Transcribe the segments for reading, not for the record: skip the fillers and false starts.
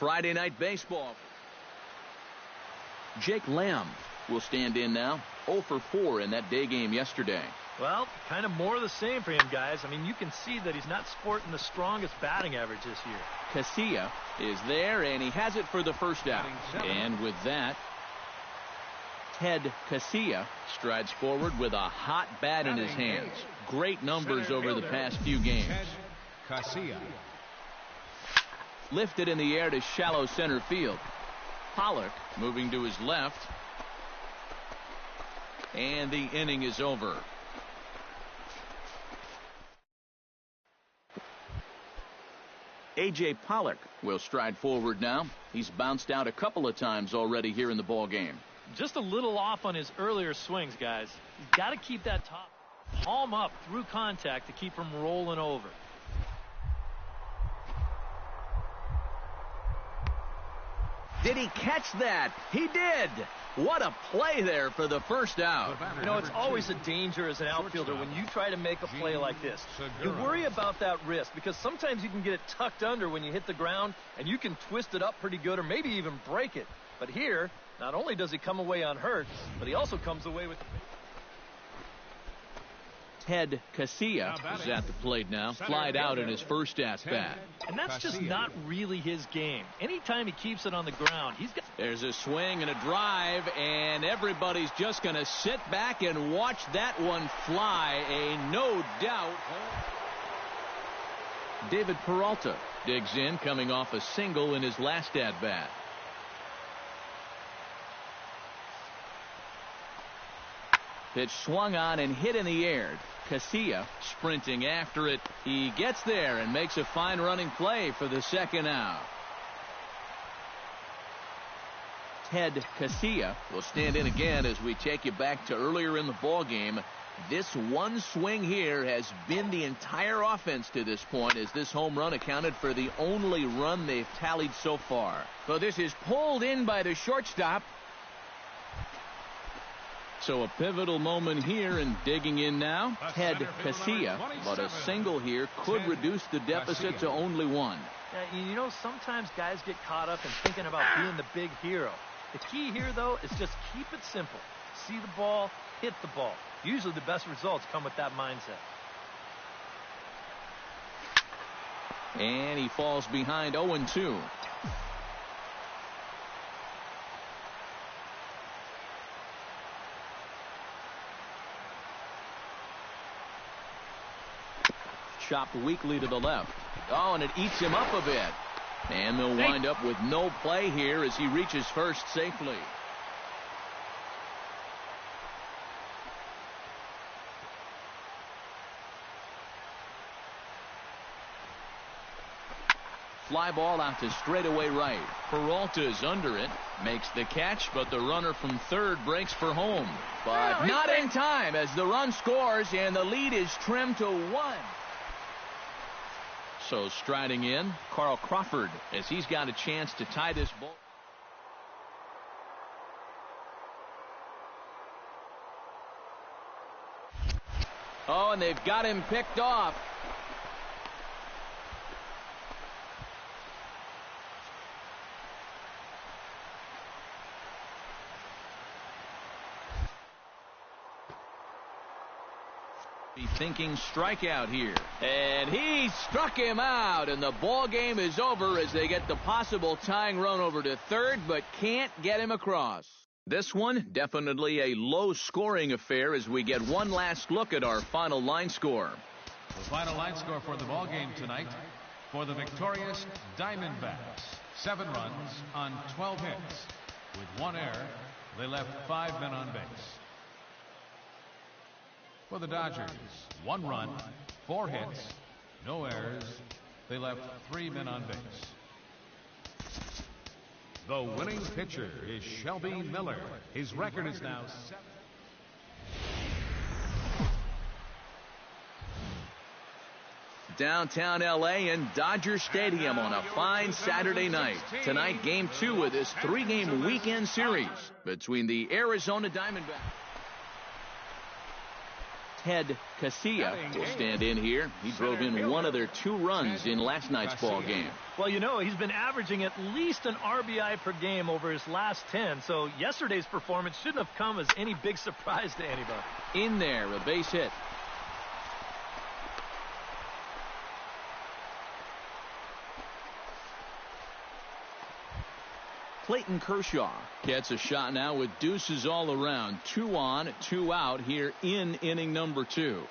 Friday Night Baseball. Jake Lamb will stand in now. 0 for 4 in that day game yesterday. Well, kind of more of the same for him, guys. I mean, you can see that he's not sporting the strongest batting average this year. Casilla is there, and he has it for the first out. And with that, Ted Casilla strides forward with a hot bat in his hands. Great numbers over the past few games. Casilla. Lifted in the air to shallow center field. Pollock moving to his left. And the inning is over. A.J. Pollock will stride forward now. He's bounced out a couple of times already here in the ball game. Just a little off on his earlier swings, guys. He's got to keep that top palm up through contact to keep from rolling over. Did he catch that? He did. What a play there for the first out. You know, it's always a danger as an outfielder when you try to make a play like this. You worry about that wrist because sometimes you can get it tucked under when you hit the ground and you can twist it up pretty good or maybe even break it. But here, not only does he come away unhurt, but he also comes away with the Ted Casilla is at the plate now. Flied out in his first at-bat. And that's just not really his game. Anytime he keeps it on the ground, he's got... There's a swing and a drive, and everybody's just going to sit back and watch that one fly. A no doubt. David Peralta digs in, coming off a single in his last at-bat. Pitch swung on and hit in the air. Casilla sprinting after it. He gets there and makes a fine running play for the second out. Ted Casilla will stand in again as we take you back to earlier in the ball game. This one swing here has been the entire offense to this point, as this home run accounted for the only run they've tallied so far. So this is pulled in by the shortstop. So a pivotal moment here, and digging in now, Ted Casilla. But a single here could reduce the deficit to only one. Yeah, you know, sometimes guys get caught up in thinking about being the big hero. The key here, though, is just keep it simple. See the ball, hit the ball. Usually the best results come with that mindset. And he falls behind 0-2. Chopped weakly to the left. Oh, and it eats him up a bit. And they'll wind up with no play here as he reaches first safely. Fly ball out to straightaway right. Peralta is under it. Makes the catch, but the runner from third breaks for home. But not in time as the run scores and the lead is trimmed to 1. So striding in, Carl Crawford, as he's got a chance to tie this ball. Oh, and they've got him picked off. Thinking strikeout here, and he struck him out, and the ball game is over as they get the possible tying run over to third, but can't get him across. This one definitely a low scoring affair as we get one last look at our final line score. The final line score for the ball game tonight for the victorious Diamondbacks: 7 runs on 12 hits. With 1 error, they left 5 men on base. For the Dodgers, 1 run, 4 hits, no errors. They left 3 men on base. The winning pitcher is Shelby Miller. His record is now 7. Downtown L.A. in Dodger Stadium on a fine Saturday night. Tonight, Game 2 of this 3-game weekend series between the Arizona Diamondbacks. Ted Casilla will stand in here. He drove in one of their 2 runs in last night's ball game. Well, you know, he's been averaging at least an RBI per game over his last 10, so yesterday's performance shouldn't have come as any big surprise to anybody. In there, a base hit. Clayton Kershaw gets a shot now with deuces all around. 2 on, 2 out here in inning number 2.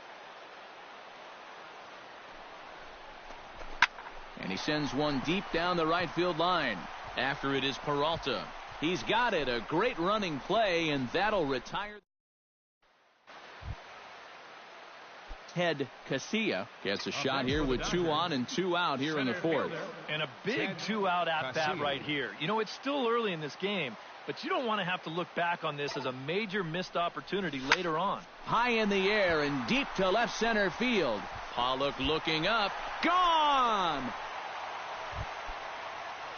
And he sends one deep down the right field line. After it is Peralta. He's got it. A great running play, and that'll retire. Ted Casilla gets a shot here with 2 on and 2 out here in the 4th. And a big 2-out at-bat right here. You know, it's still early in this game, but you don't want to have to look back on this as a major missed opportunity later on. High in the air and deep to left center field. Pollock looking up. Gone!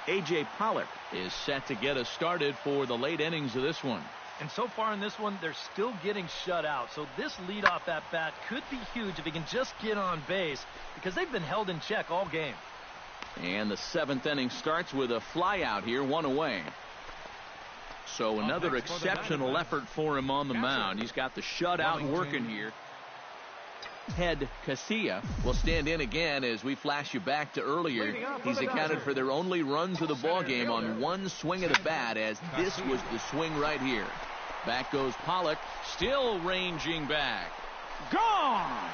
A.J. Pollock is set to get us started for the late innings of this one. And so far in this one, they're still getting shut out. So this leadoff at bat could be huge if he can just get on base, because they've been held in check all game. And the 7th inning starts with a fly out here, 1 away. So another exceptional effort for him on the mound. He's got the shutout working here. Ted Casilla will stand in again as we flash you back to earlier. He's accounted for their only runs of the ball game on 1 swing of the bat, as this was the swing right here. Back goes Pollock, still ranging back. Gone!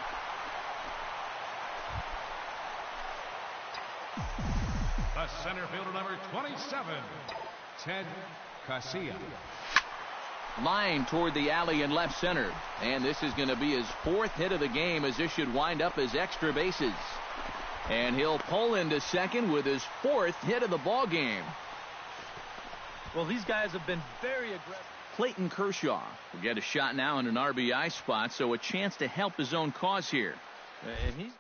The center fielder, number 27, Ted Casilla. Line toward the alley in left center. And this is going to be his 4th hit of the game, as this should wind up as extra bases. And he'll pull into second with his 4th hit of the ball game. Well, these guys have been very aggressive. Clayton Kershaw will get a shot now in an RBI spot, so a chance to help his own cause here. And he's in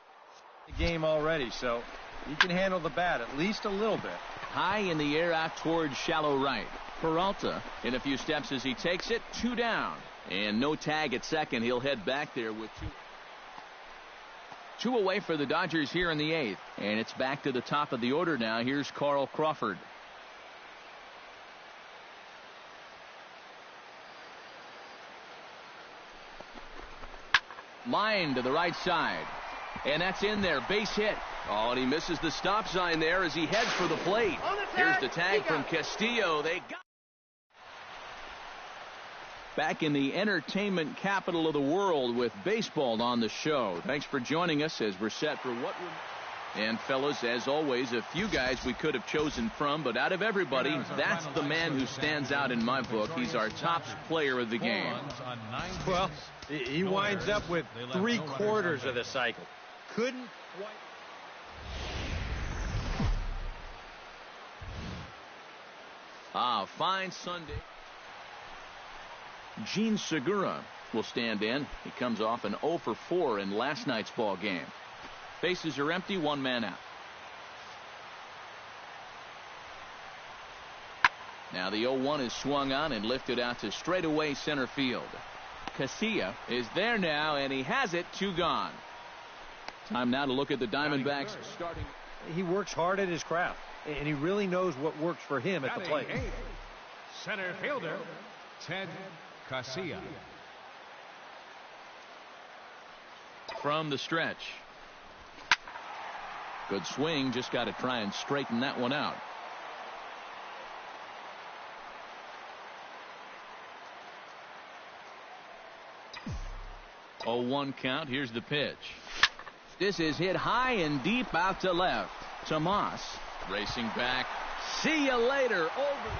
the game already, so he can handle the bat at least a little bit. High in the air out towards shallow right. Peralta in a few steps as he takes it. 2 down. And no tag at second. He'll head back there with 2 away for the Dodgers here in the 8th. And it's back to the top of the order now. Here's Carl Crawford. Line to the right side. And that's in there. Base hit. Oh, and he misses the stop sign there as he heads for the plate. Here's the tag from Castillo. They got back in the entertainment capital of the world with baseball on the show. Thanks for joining us as we're set for what we're... And fellas, as always, a few guys we could have chosen from, but out of everybody, that's the man who stands out in my book. He's our top player of the game. Well, he winds up with 3/4 of the cycle. Couldn't quite... Fine Sunday. Gene Segura will stand in. He comes off an 0 for 4 in last night's ball game. Bases are empty, 1 man out. Now the 0-1 is swung on and lifted out to straightaway center field. Casilla is there now, and he has it. 2 gone. Time now to look at the Diamondbacks starting. He works hard at his craft, and he really knows what works for him at the plate. Center fielder, Ted Casilla. From the stretch. Good swing. Just got to try and straighten that one out. Oh, 1 count. Here's the pitch. This is hit high and deep out to left. Tomas racing back. See you later. Over.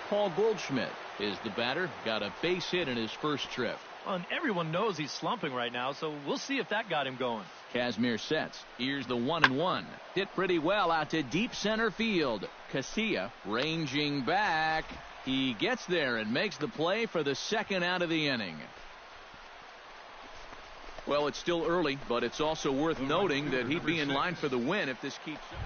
Paul Goldschmidt is the batter. Got a base hit in his first trip. And everyone knows he's slumping right now, so we'll see if that got him going. Casimir sets. Here's the 1-1. Hit pretty well out to deep center field. Casilla ranging back. He gets there and makes the play for the 2nd out of the inning. Well, it's still early, but it's also worth noting that he'd be in line for the win if this keeps up.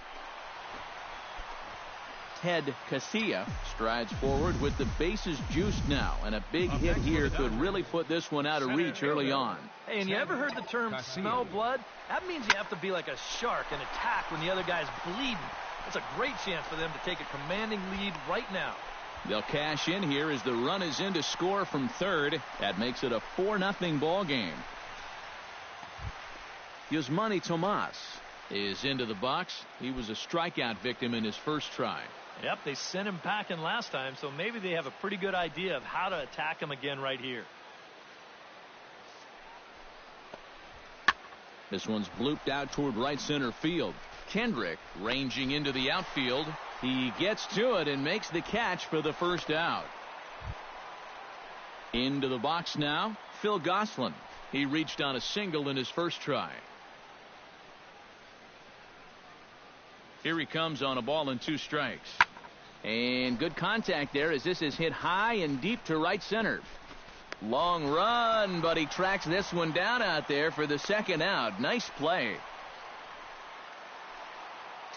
Ted Casilla strides forward with the bases juiced now, and a big hit here could really put this one out of reach early on. Hey, and you ever heard the term smell blood? That means you have to be like a shark and attack when the other guy's bleeding. It's a great chance for them to take a commanding lead right now. They'll cash in here as the run is in to score from third. That makes it a 4-0 ball game. Yasmani Tomas is into the box. He was a strikeout victim in his first try. Yep, they sent him packing last time, so maybe they have a pretty good idea of how to attack him again right here. This one's blooped out toward right center field. Kendrick ranging into the outfield. He gets to it and makes the catch for the first out. Into the box now, Phil Gosselin. He reached on a single in his first try. Here he comes on a ball and 2 strikes. And good contact there as this is hit high and deep to right center. Long run, but he tracks this one down out there for the second out. Nice play.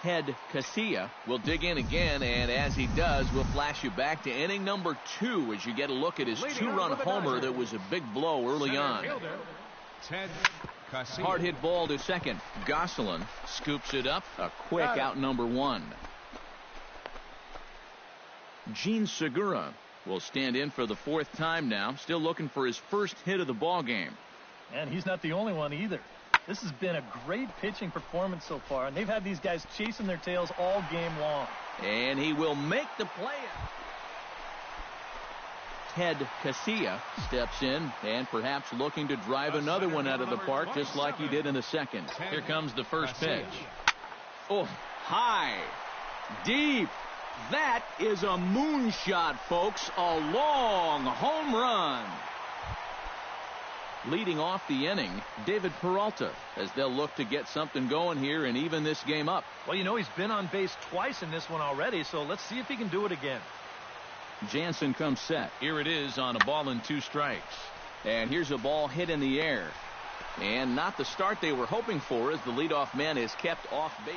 Ted Casilla will dig in again, and as he does, we'll flash you back to inning number 2 as you get a look at his 2-run homer that was a big blow early on. Ted Casilla. Hard hit ball to second. Gosselin scoops it up. A quick out number 1. Gene Segura will stand in for the 4th time now, still looking for his first hit of the ball game. And he's not the only one either. This has been a great pitching performance so far, and they've had these guys chasing their tails all game long. And he will make the play. Ted Casilla steps in and perhaps looking to drive another one out of the park just like he did in the second. Here comes the first pitch. Oh, high, deep. That is a moonshot, folks. A long home run. Leading off the inning, David Peralta, as they'll look to get something going here and even this game up. Well, you know, he's been on base twice in this one already, so let's see if he can do it again. Jansen comes set. Here it is on a ball and 2 strikes. And here's a ball hit in the air. And not the start they were hoping for as the leadoff man is kept off base.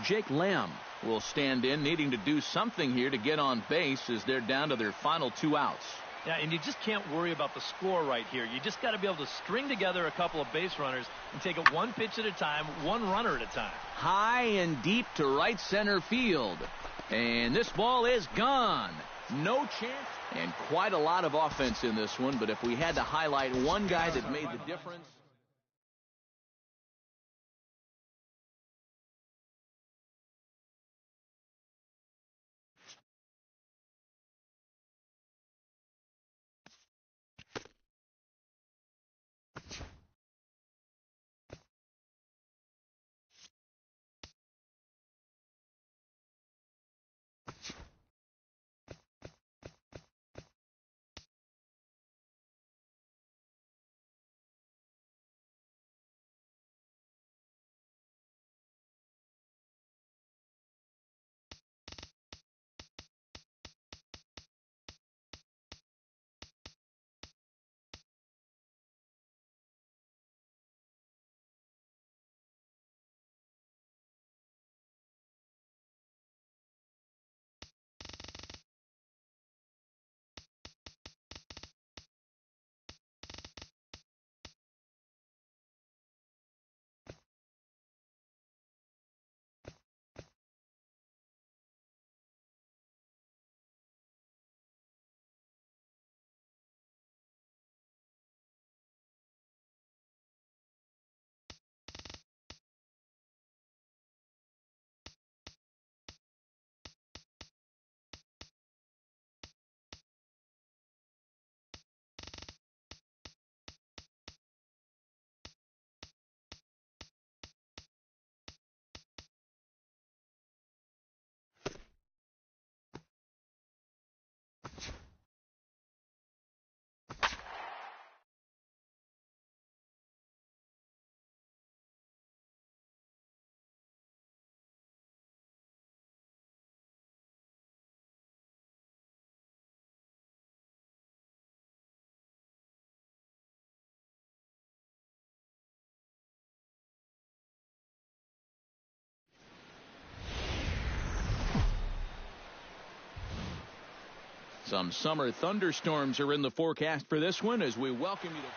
Jake Lamb will stand in, needing to do something here to get on base as they're down to their final 2 outs. Yeah, and you just can't worry about the score right here. You just got to be able to string together a couple of base runners and take it 1 pitch at a time, 1 runner at a time. High and deep to right center field. And this ball is gone. No chance. And quite a lot of offense in this one, but if we had to highlight one guy that made the difference. Some summer thunderstorms are in the forecast for this one as we welcome you to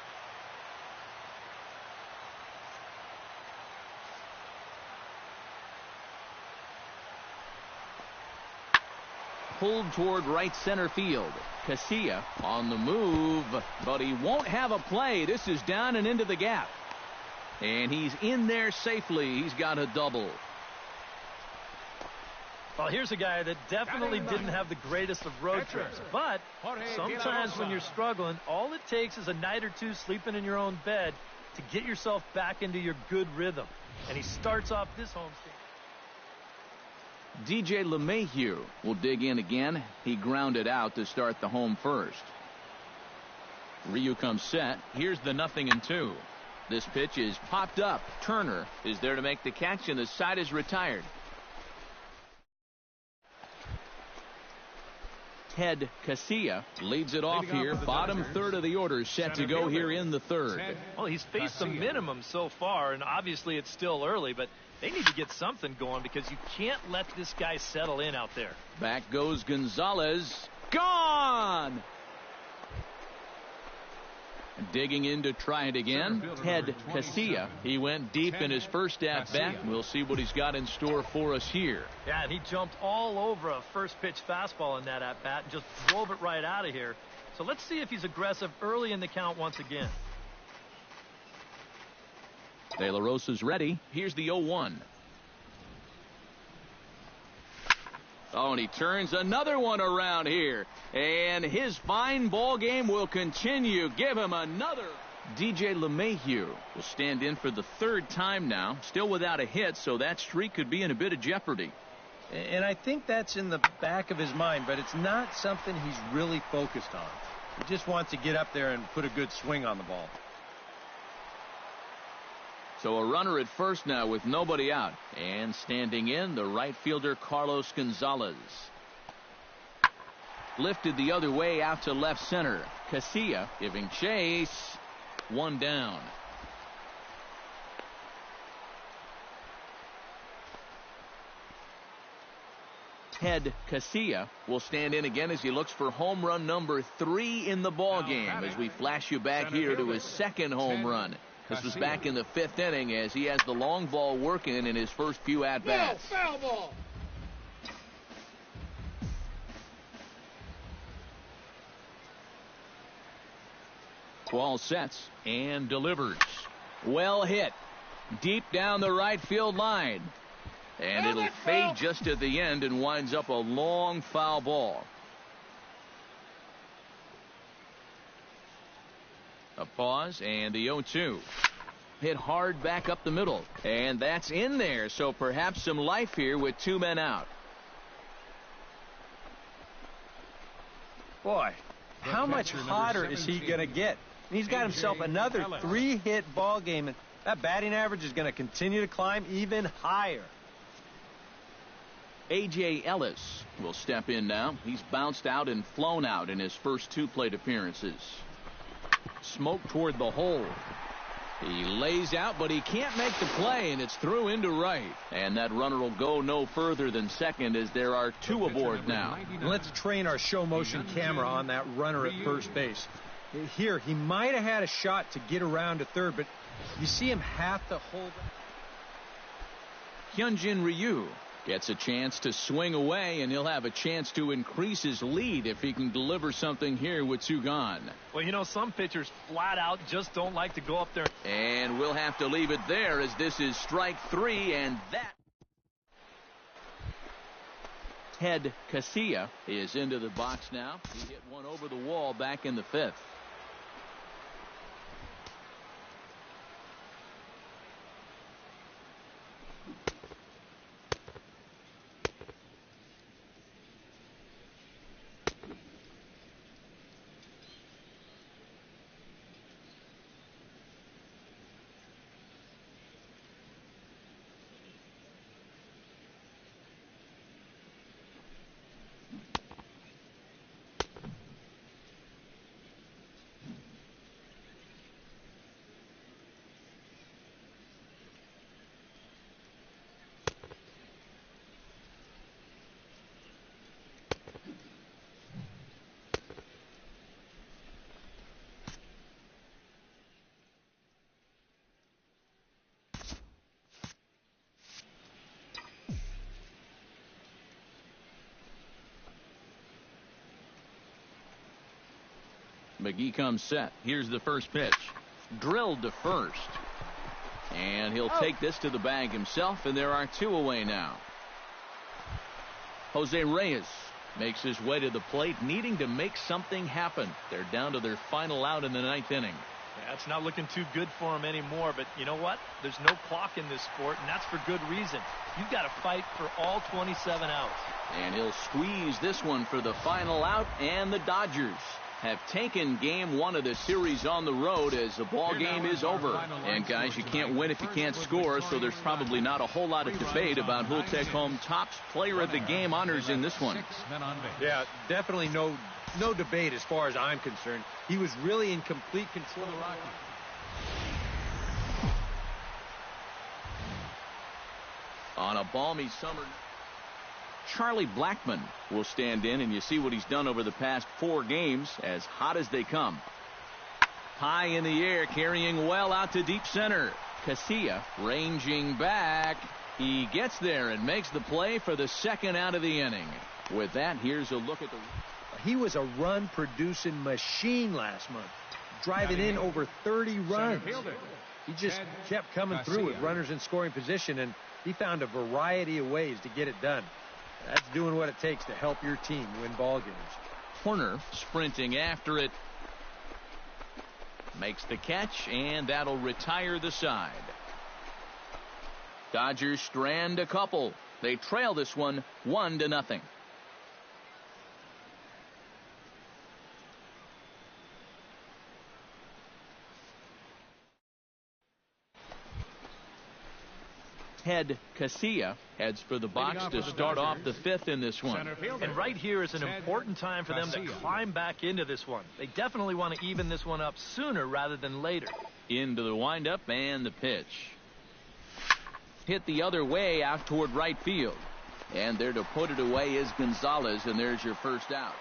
pulled toward right center field. Casilla on the move, but he won't have a play. This is down and into the gap. And he's in there safely. He's got a double. Well, here's a guy that definitely didn't have the greatest of road trips. But sometimes when you're struggling, all it takes is a night or two sleeping in your own bed to get yourself back into your good rhythm. And he starts off this homestand. DJ LeMahieu will dig in again. He grounded out to start the home first. Ryu comes set. Here's the 0-2. This pitch is popped up. Turner is there to make the catch, and the side is retired. Ted Casilla leads it off here. Bottom third of the order set to go here in the third. Well, he's faced the minimum so far, and obviously it's still early, but they need to get something going because you can't let this guy settle in out there. Back goes Gonzalez. Gone! Digging in to try it again. Ted Casilla. He went deep in his first at-bat. We'll see what he's got in store for us here. Yeah, and he jumped all over a first-pitch fastball in that at-bat and just drove it right out of here. So let's see if he's aggressive early in the count once again. De La Rosa's ready. Here's the 0-1. Oh, and he turns another one around here. And his fine ball game will continue. Give him another. DJ LeMahieu will stand in for the third time now. Still without a hit, so that streak could be in a bit of jeopardy. And I think that's in the back of his mind, but it's not something he's really focused on. He just wants to get up there and put a good swing on the ball. So a runner at first now with nobody out. And standing in, the right fielder Carlos Gonzalez. Lifted the other way out to left center. Casilla giving chase. One down. Ted Casilla will stand in again as he looks for home run number 3 in the ball game as we flash you back here to his second home run. This was back in the 5th inning as he has the long ball working in his first few at-bats. Foul ball. Ball sets and delivers. Well hit. Deep down the right field line. And it'll fade just at the end and winds up a long foul ball. A pause and the 0-2. Hit hard back up the middle. And that's in there, so perhaps some life here with 2 men out. Boy, how much hotter is he going to get? He's got himself another 3-hit ball game, and that batting average is going to continue to climb even higher. A.J. Ellis will step in now. He's bounced out and flown out in his first 2 plate appearances. Smoke toward the hole. He lays out, but he can't make the play, and it's through into right. And that runner will go no further than second as there are 2 aboard now. Let's train our show motion camera on that runner at first base. Here, he might have had a shot to get around to third, but you see him have to hold. Hyunjin Ryu gets a chance to swing away, and he'll have a chance to increase his lead if he can deliver something here with 2 gone. Well, you know, some pitchers flat out just don't like to go up there. And we'll have to leave it there as this is strike 3, and that. Ted Casilla is into the box now. He hit one over the wall back in the 5th. McGee comes set. Here's the first pitch. Drilled to first. And he'll take this to the bag himself, and there are 2 away now. Jose Reyes makes his way to the plate, needing to make something happen. They're down to their final out in the 9th inning. Yeah, it's not looking too good for him anymore, but you know what? There's no clock in this sport, and that's for good reason. You've got to fight for all 27 outs. And he'll squeeze this one for the final out, and the Dodgers have taken game 1 of the series on the road as the ball game is over. And guys, you can't win if you can't score, so there's probably not a whole lot of debate about who'll take home top player of the game honors in this one. Yeah, definitely no debate as far as I'm concerned. He was really in complete control of the Rockies. On a balmy summer, Charlie Blackmon will stand in, and you see what he's done over the past 4 games, as hot as they come. High in the air, carrying well out to deep center. Casilla ranging back. He gets there and makes the play for the 2nd out of the inning. With that, here's a look at the... He was a run-producing machine last month, driving in over 30 runs. He just kept coming through with runners in scoring position, and he found a variety of ways to get it done. That's doing what it takes to help your team win ball games. Horner sprinting after it. Makes the catch, and that'll retire the side. Dodgers strand a couple. They trail this one 1-0. Ted Casilla heads for the box to start off the 5th in this one. And right here is an important time for them to climb back into this one. They definitely want to even this one up sooner rather than later. Into the windup and the pitch. Hit the other way out toward right field. And there to put it away is Gonzalez, and there's your first out.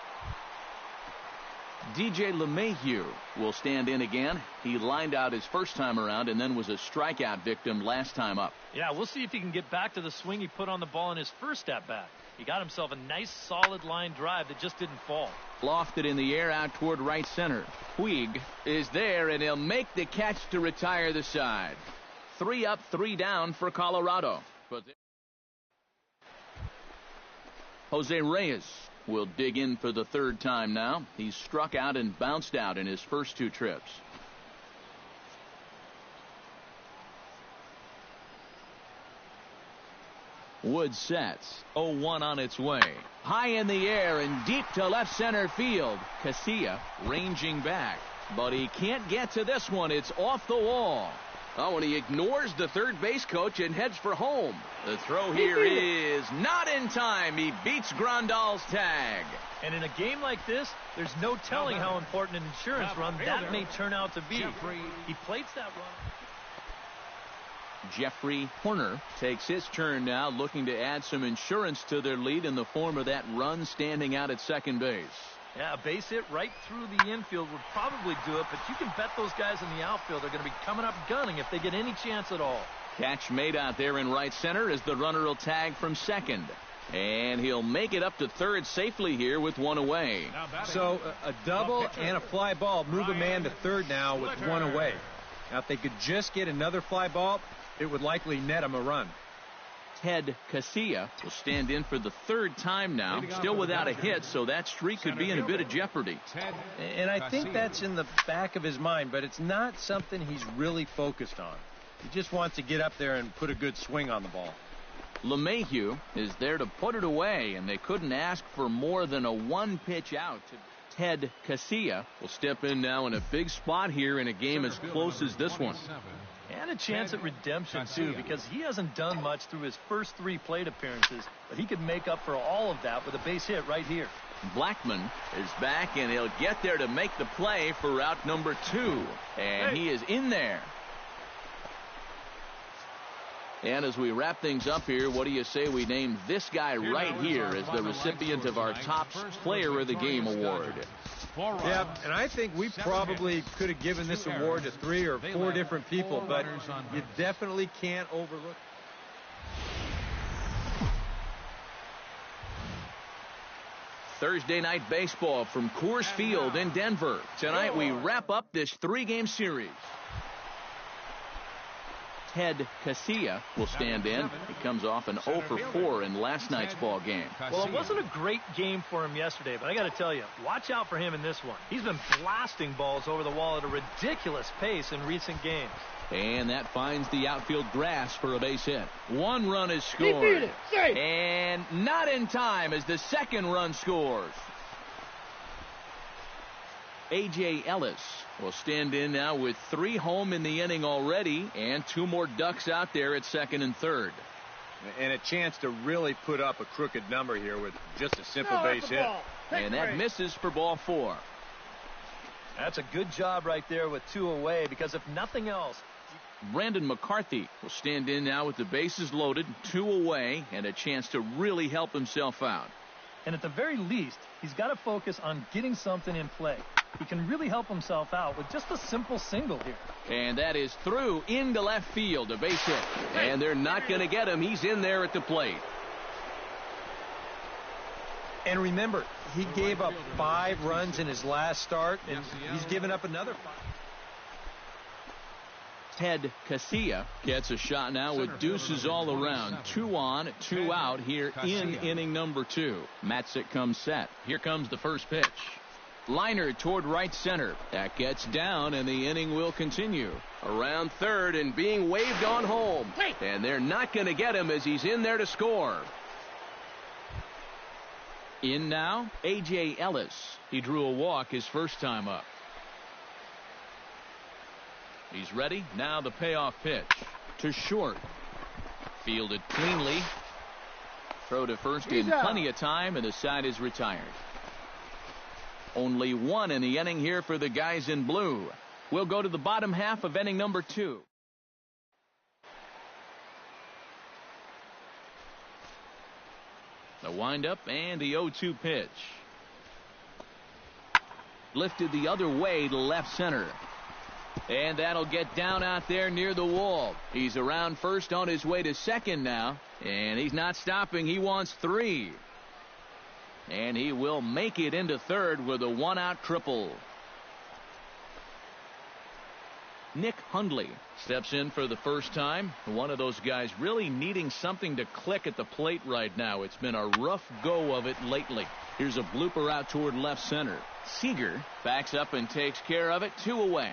DJ LeMahieu will stand in again. He lined out his first time around and then was a strikeout victim last time up. Yeah, we'll see if he can get back to the swing he put on the ball in his first at-bat. He got himself a nice solid line drive that just didn't fall. Lofted in the air out toward right center. Puig is there, and he'll make the catch to retire the side. 3 up, 3 down for Colorado. But Jose Reyes will dig in for the 3rd time now. He's struck out and bounced out in his first 2 trips. Wood sets. 0-1 on its way. High in the air and deep to left center field. Casilla ranging back. But he can't get to this one. It's off the wall. Oh, and he ignores the third base coach and heads for home. The throw here is not in time. He beats Grandal's tag. And in a game like this, there's no telling how important an insurance run that may turn out to be. He plates that run. Jeffrey Horner takes his turn now, looking to add some insurance to their lead in the form of that run standing out at second base. Yeah, a base hit right through the infield would probably do it, but you can bet those guys in the outfield are going to be coming up gunning if they get any chance at all. Catch made out there in right center as the runner will tag from second. And he'll make it up to third safely here with 1 away. So a double and a fly ball move a man to third now with 1 away. Now if they could just get another fly ball, it would likely net him a run. Ted Casilla will stand in for the 3rd time now, still without a hit, so that streak could be in a bit of jeopardy. And I think that's in the back of his mind, but it's not something he's really focused on. He just wants to get up there and put a good swing on the ball. LeMahieu is there to put it away, and they couldn't ask for more than a 1-pitch out. Ted Casilla will step in now in a big spot here in a game as close as this one. And a chance at redemption, too, because he hasn't done much through his first 3 plate appearances, but he could make up for all of that with a base hit right here. Blackmon is back, and he'll get there to make the play for out number 2. And he is in there. And as we wrap things up here, what do you say we name this guy right here as the recipient of our top player of the game award? Yeah, and I think we probably could have given this award to 3 or 4 different people, but you definitely can't overlook. Thursday night baseball from Coors Field in Denver. Tonight we wrap up this 3-game series. Ted Casilla will stand in. He comes off an 0 for 4 in last night's ball game. Well, it wasn't a great game for him yesterday, but I got to tell you, watch out for him in this one. He's been blasting balls over the wall at a ridiculous pace in recent games. And that finds the outfield grass for a base hit. 1 run is scored. And not in time as the second run scores. A.J. Ellis will stand in now with 3 home in the inning already and 2 more ducks out there at second and third. And a chance to really put up a crooked number here with just a simple base hit. And that misses for ball 4. That's a good job right there with 2 away, because if nothing else... Brandon McCarthy will stand in now with the bases loaded, 2 away, and a chance to really help himself out. And at the very least, he's got to focus on getting something in play. He can really help himself out with just a simple single here. And that is through into left field, a base hit. And they're not going to get him. He's in there at the plate. And remember, he gave up 5 runs in his last start, and he's given up another 5. Ted Casilla gets a shot now with deuces all around. 2 on, 2 out here in inning number 2. Matzik comes set. Here comes the first pitch. Liner toward right center. That gets down, and the inning will continue. Around third and being waved on home. And they're not going to get him as he's in there to score. In now, A.J. Ellis. He drew a walk his first time up. He's ready. Now the payoff pitch. To short. Fielded cleanly. Throw to first in plenty of time, and the side is retired. Only 1 in the inning here for the guys in blue. We'll go to the bottom half of inning number 2. The windup and the 0-2 pitch. Lifted the other way to left center. And that'll get down out there near the wall. He's around first on his way to second now. And he's not stopping. He wants 3. And he will make it into third with a 1-out triple. Nick Hundley steps in for the first time. One of those guys really needing something to click at the plate right now. It's been a rough go of it lately. Here's a blooper out toward left center. Seager backs up and takes care of it. 2 away.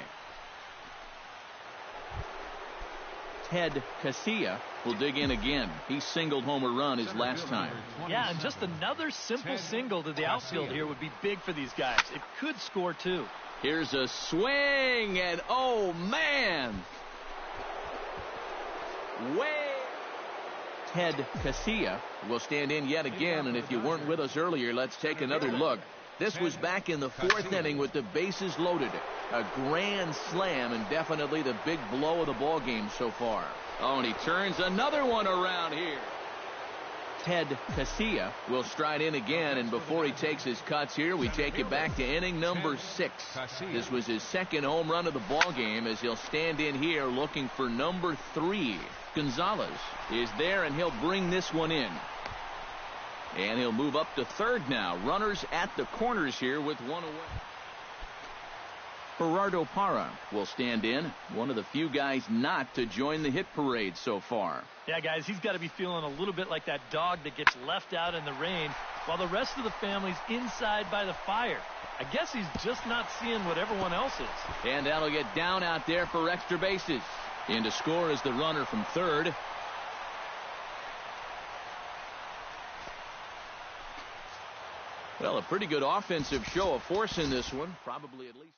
Ted Casilla will dig in again. He singled home a run his last time. Yeah, and just another simple single to the outfield here would be big for these guys. It could score 2. Here's a swing, and oh man! Ted Casilla will stand in yet again, and if you weren't with us earlier, let's take another look. This was back in the 4th inning with the bases loaded. A grand slam, and definitely the big blow of the ball game so far. Oh, and he turns another one around here. Ted Casilla will stride in again, and before he takes his cuts here, we take it back to inning number 6. This was his second home run of the ball game as he'll stand in here looking for number 3. Gonzalez is there, and he'll bring this one in. And he'll move up to third now. Runners at the corners here with 1 away. Gerardo Parra will stand in. One of the few guys not to join the hit parade so far. Yeah, guys, he's got to be feeling a little bit like that dog that gets left out in the rain while the rest of the family's inside by the fire. I guess he's just not seeing what everyone else is. And that'll get down out there for extra bases. In to score is the runner from third. Well, a pretty good offensive show of force in this one. Probably at least.